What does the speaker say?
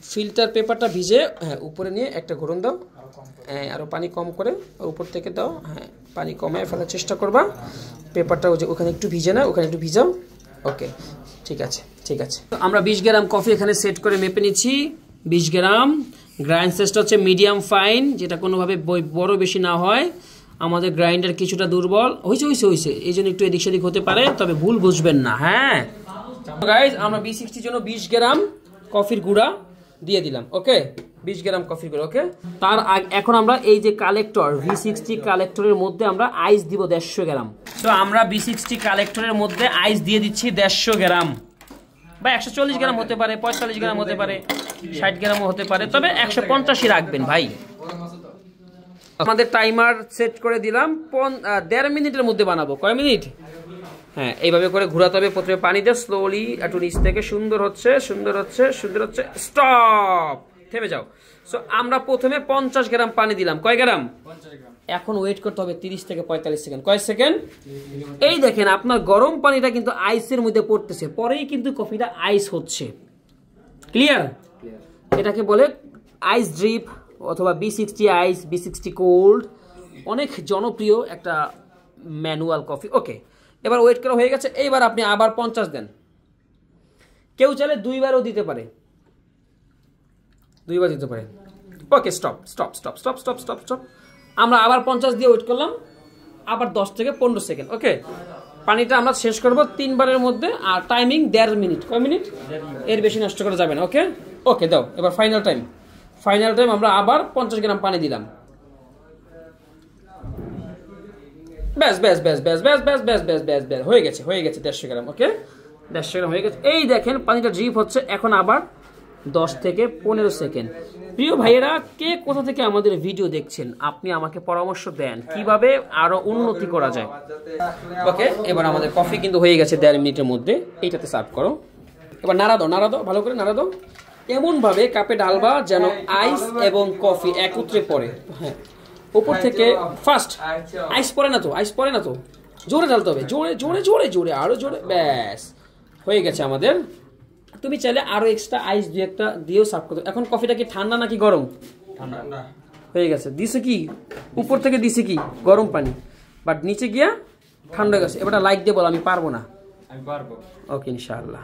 Filter পেপারটা ভিজে হ্যাঁ উপরে নিয়ে একটা ঘুরন দাও, হ্যাঁ আরও পানি কম করে উপর থেকে দাও, হ্যাঁ পানি কমে ফেলার চেষ্টা করবা। পেপারটা ওখানে একটু ভিজে না, ওখানে একটু ভিজাও। ওকে ঠিক আছে ঠিক আছে। আমরা 20 গ্রাম কফি এখানে সেট করে মেপে নিচ্ছি। 20 গ্রাম। গ্রাইন্ড সাইজটা হচ্ছে মিডিয়াম ফাইন, যেটা কোনোভাবে বড় বেশি না হয়। আমাদের গ্রাইন্ডার কিছুটা দুর্বল হয়েছে, এই জন্য একটু এদিক সেদিক হতে পারে, তবে ভুল বুঝবেন না। হ্যাঁ গাইজ, আমরা B60 জন্য 20 গ্রাম কফির গুঁড়া দিয়ে দিলাম। ওকে 20 গ্রাম কফির গুঁড়া। ওকে এখন আমরা এই যে কালেক্টর V60 কালেক্টরের মধ্যে আমরা আইস দিব 150 গ্রাম। তো আমরা B60 কালেক্টরের মধ্যে আইস দিয়ে দিচ্ছি 150 গ্রাম বা 140 গ্রাম হতে পারে, 45 গ্রাম হতে পারে, 60 গ্রামও হতে পারে, তবে 150ই রাখবেন ভাই। আমাদের টাইমার সেট করে দিলাম 1.5 মিনিটের মধ্যে বানাবো। কয় মিনিট? হ্যাঁ এইভাবে করে ঘোরাতে হবে। প্রথমে পানি দিয়ে স্লোলি একটু নিচ থেকে সুন্দর হচ্ছে। স্টপ, থেমে যাও। সো আমরা প্রথমে 50 গ্রাম পানি দিলাম। কয় গ্রাম? 50 গ্রাম। এখন ওয়েট করতে হবে 30 থেকে 45 সেকেন্ড। কয় সেকেন্ড? এই দেখেন আপনার গরম পানিটা কিন্তু আইসের মধ্যে পড়তেছে, পরেই কিন্তু কফিটা আইস হচ্ছে। ক্লিয়ার? এটাকে বলে আইস ড্রিপ অথবা B60 আইস, B60 কোল্ড, অনেক জনপ্রিয় একটা ম্যানুয়াল কফি। ওকে এবার ওয়েট করা হয়ে গেছে। এইবার আপনি আবার 50 দেন। কেউ চাইলে 2বারও দিতে পারে, 2বার দিতে পারে। Okay stop. আমরা আবার 50 দিয়ে ওয়েট করলাম, আবার 10 থেকে 15 সেকেন্ড। ওকে পানিটা আমরা শেষ করব 3বারের মধ্যে, আর টাইমিং 1.5 মিনিট। কয় মিনিট? এর বেশি নষ্ট করা যাবে না। ওকে দাও। এবার ফাইনাল টাইম আমরা আবার 50 গ্রাম পানি দিলাম। ব্যাস হয়ে গেছে 150 গ্রাম। ওকে 150 গ্রাম হয়ে গেছে। এই দেখেন পানিটা ড্রিপ হচ্ছে। এখন আবার 10 থেকে 15 সেকেন্ড। প্রিয় ভাইয়েরা, কে কোথা থেকে আমাদের ভিডিও দেখছেন, আপনি আমাকে পরামর্শ দেন কিভাবে আরো উন্নতি করা যায়। ওকে এবার আমাদের কফি কিন্তু হয়ে গেছে 1.5 মিনিটের মধ্যে। এইটাতে সার্ভ করো। এবার নাড়া দাও, ভালো করে নাড়া দাও। এমন ভাবে কাপে ঢালবা যেন আইস এবং কফি একত্রে পড়ে। হ্যাঁ উপর থেকে ফার্স্ট আইস পড়ে না তো, জোরে ঢালতে হবে, জোরে আরো জোরে। ব্যাস হয়ে গেছে আমাদের। তুমি চাইলে আরো এক্সট্রা আইস 2-1টা দিয়েও সার্ভ করতে। এখন কফিটা কি ঠান্ডা নাকি গরম? ঠান্ডা হয়ে গেছে। দিছে কি উপর থেকে দিছে কি গরম পানি, বাট নিচে গিয়া ঠান্ডা হয়ে গেছে। এবার লাইক দিয়ে বলো আমি পারবো না। ওকে ইনশাআল্লাহ।